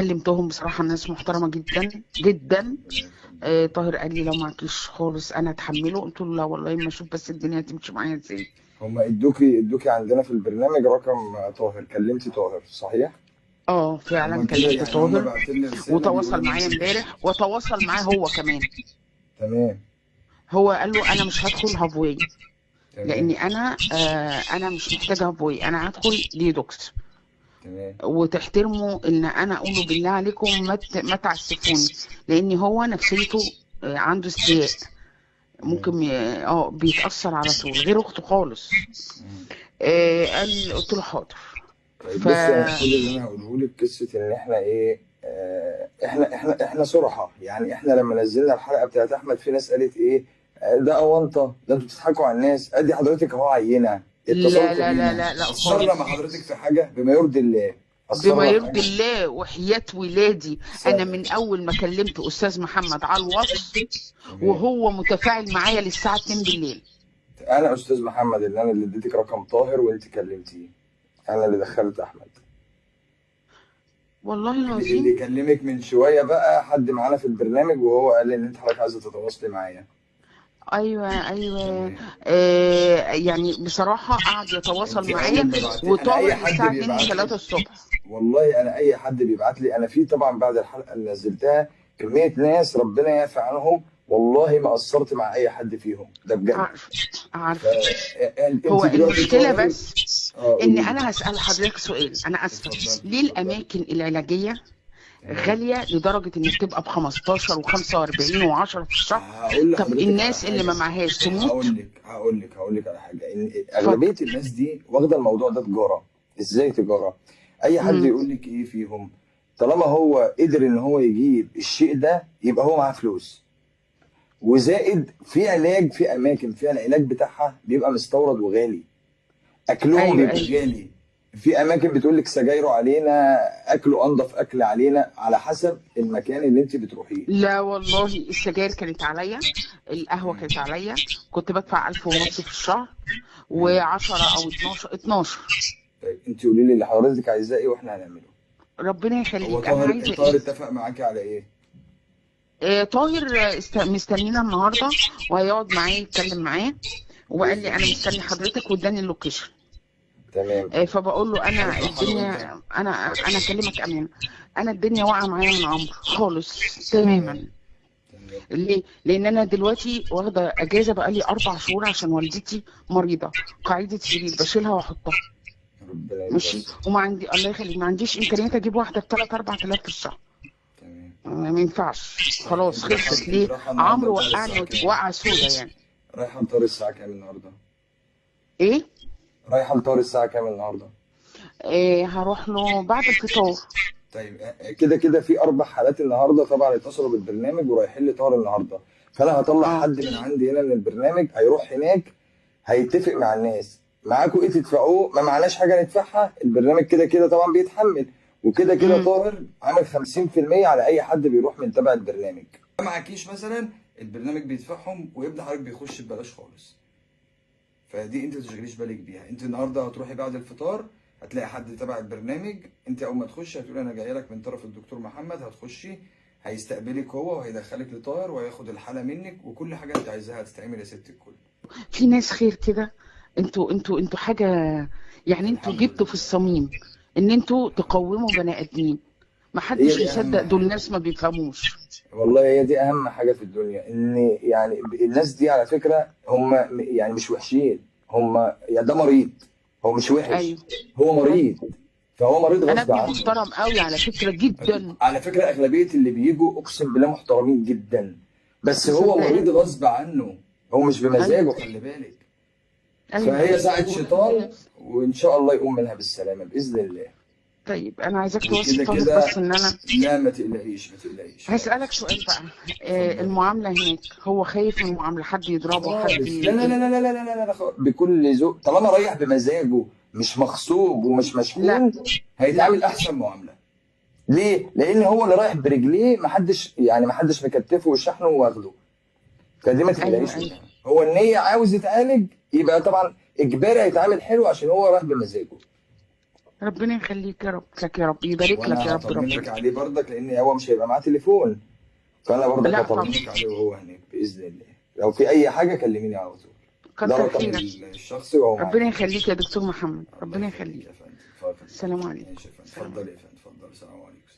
كلمتهم بصراحة، الناس محترمة جدا جدا. طاهر قال لي لو معكيش خالص انا اتحمله، قلت له لا والله ما اشوف بس الدنيا هتمشي معايا ازاي. هما ادوكي عندنا في البرنامج رقم طاهر، كلمتي طاهر صحيح؟ اه فعلا هما كده كلمت يعني، هما طاهر، بعتلي رسالة وتواصل بيقولوا ان معايا انت. امبارح، وتواصل معاه هو كمان. تمام. هو قال له انا مش هدخل هافوي، تمام. لاني انا مش محتاجه هافوي، انا هدخل ديدوكس. تمام. وتحترموا ان انا اقوله بالله عليكم ما تعسفوني، لان هو نفسيته عنده استياء، تمام. ممكن بيتأثر على طول غير اخته خالص. مم. قلت له حاضر. طيب ف بص، انا كل اللي انا هقوله لك قصه ان احنا ايه، احنا صراحه يعني. احنا لما نزلنا الحلقه بتاعت احمد، في ناس قالت ايه، ده اونطه، ده انتوا بتضحكوا على الناس. ادي حضرتك اهو عينه لا اتصلتوا لا لا بينا، لا لا قصرنا مع خالص. حضرتك في حاجه بما يرضي الله؟ بما قصرنا في يرضي حاجه؟ الله وحياة ولادي، انا ثانيه. من اول ما كلمت استاذ محمد على الواتس تمام. وهو متفاعل معايا للساعة 2 بالليل. انا استاذ محمد اللي انا اللي اديتك رقم طاهر وانت كلمتيه، انا اللي دخلت احمد. والله اللي العظيم. كلمك من شويه بقى حد معانا في البرنامج، وهو قال لي ان انت حضرتك عايزه تتواصلي معايا. ايوه ايوه. تمام. يعني بصراحة قعد يتواصل انت اول معايا ما بعتي، انا وطاهر اي حد للساعة 2 بيبعت لي، و3 الصبح. والله انا اي حد بيبعت لي، انا في طبعا بعد الحلقه اللي نزلتها كميه ناس ربنا يعفى عنهم، والله ما قصرت مع اي حد فيهم، ده بجد. عارف عارف. فانت هو دلوقتي المشكلة طاهر. بس اه ان قولي لي. انا هسأل حضرتك سؤال، انا اسفة. اتفضل ليه اتفضل. الاماكن العلاجية تمام. غالية لدرجة ان بتبقى ب 15 و45 و10 في الشهر؟ هقول طب لحضرتك على الناس اللي ما حاجه. معهاش تموت؟ هقول لك على حاجه، ان اتفضل. اغلبيه الناس دي واخده الموضوع ده تجاره. ازاي تجاره؟ اي حد امم. يقول لك ايه فيهم، طالما هو قدر ان هو يجيب الشيء ده يبقى هو معاه فلوس. وزائد في علاج، في اماكن فيها العلاج بتاعها بيبقى مستورد وغالي، اكلهم ايوه بيبقى ايوه. غالي. في اماكن بتقول لك سجايره علينا، اكله انضف اكل علينا، على حسب المكان اللي انت بتروحيه. لا والله السجاير كانت عليا، القهوة تمام. كانت عليا، كنت بدفع 1500 في الشهر، تمام. و10 او 12. طيب انت قولي لي اللي حضرتك عايزاه ايه واحنا هنعمله. ربنا هو يخليك، انا طاهر عايزة ايه؟ طاهر اتفق معاكي على ايه؟ طاهر مستنينا النهارده، وهيقعد معايا يتكلم معاه، وقال باذن لي انا الله. مستني حضرتك واداني اللوكيشن. تمام. فبقول له انا هيطلع الدنيا، امتى؟ انا اكلمك امانه، انا الدنيا واقعه معايا من عمرو خالص تمام. تماما. تمام. ليه؟ لان انا دلوقتي واخده اجازه بقالي 4 شهور عشان والدتي مريضه، قاعده سرير بشيلها واحطها. ربنا ماشي. ييسر. وما عندي الله يخليك ما عنديش امكانيات اجيب واحده ب 3 4000 في الشهر. تمام. ما ينفعش، طيب خلاص خلصت. انت ليه؟ رايحه النهارده عمرو الطار الساعه وقعني كام؟ وقعه سودا يعني. رايحه الطار الساعه كام النهارده؟ ايه؟ رايحه الطار الساعه كام النهارده؟ هروح له بعد الفطار. طيب كده كده في 4 حالات النهارده طبعا اتصلوا بالبرنامج ورايحين لي طار النهارده. فانا هطلع اه. حد من عندي هنا من البرنامج هيروح هناك، هيتفق مع الناس. معاكوا ايه تدفعوه؟ ما معناش حاجه ندفعها، البرنامج كده كده طبعا بيتحمل. وكده كده امم. طاهر عامل 50% على اي حد بيروح من تبع البرنامج. ما معكيش مثلا، البرنامج بيدفعهم وابن حضرتك بيخش ببلاش خالص. فدي انت ما تشغليش بالك بيها. انت النهارده هتروحي بعد الفطار، هتلاقي حد تبع البرنامج. انت اول ما تخشي هتقولي انا جاي لك من طرف الدكتور محمد، هتخشي هيستقبلك هو وهيدخلك لطاهر وهياخد الحاله منك، وكل حاجه انت عايزاها هتتعمل يا ست الكل. في ناس خير كده. انتوا حاجه، يعني انتوا الحمد جبتوا في لله. الصميم ان انتوا الحمد لله. تقوموا بني ادمين. هي محدش دي اهم مصدق، دول حاجه. ناس ما بيفهموش. والله هي دي اهم حاجه في الدنيا، ان يعني الناس دي على فكره هم يعني مش وحشين. هم يعني ده مريض، هو مش وحش، ايوه هو ايوه. مريض. فهو مريض انا غصب ابني عنه. محترم قوي على فكره جدا. على فكرة أغلبية اللي بيجوا أقسم بالله محترمين جدا، بس هو مريض مصدقاني. غصب عنه، هو مش بمزاجه، ايوه خلي بالك. ايوه فهي ايوه. ساعة شيطان، وإن شاء الله يقوم منها بالسلامة بإذن الله. طيب انا عايزاك توصي وكده طاهر كده، بس ان انا لا ما تقلقيش ما تقلقيش هسألك خالص. سؤال بقى. اتفضلي. المعامله هناك، هو خايف من المعامله، حد يضربه، حد خالص، لا لا لا لا لا لا لا لا خالص. بكل ذوق، طالما رايح بمزاجه مش مغصوب ومش لا مشحون، لا. هيتعامل أحسن معاملة. ليه؟ لأن هو اللي رايح برجليه، محدش مكتفه وشحنه واخده. فدي ما ايوه تقلقيش ايوه. منها. هو النية عاوز يتعالج، يبقى طبعا إجباري هيتعامل حلو عشان هو رايح بمزاجه. ربنا يخليك يا رب، لك يا رب، يبارك لك وانا يا رب هطمنك ربنا. عليه برضك، لان هو مش هيبقى معاه تليفون، فانا برضك لا طبعا. هطمنك عليه وهو هناك باذن الله. لو في اي حاجه كلميني على طول. ده كتر رقم خيرك. الشخصي وهو معاك ربنا في يخليك البيت. يا دكتور محمد، الله ربنا يخليك يخليك. يا فندم، اتفضل. السلام عليكم. ماشي يا فندم، السلام اتفضل عليكم. يا فندم، اتفضل، السلام عليكم.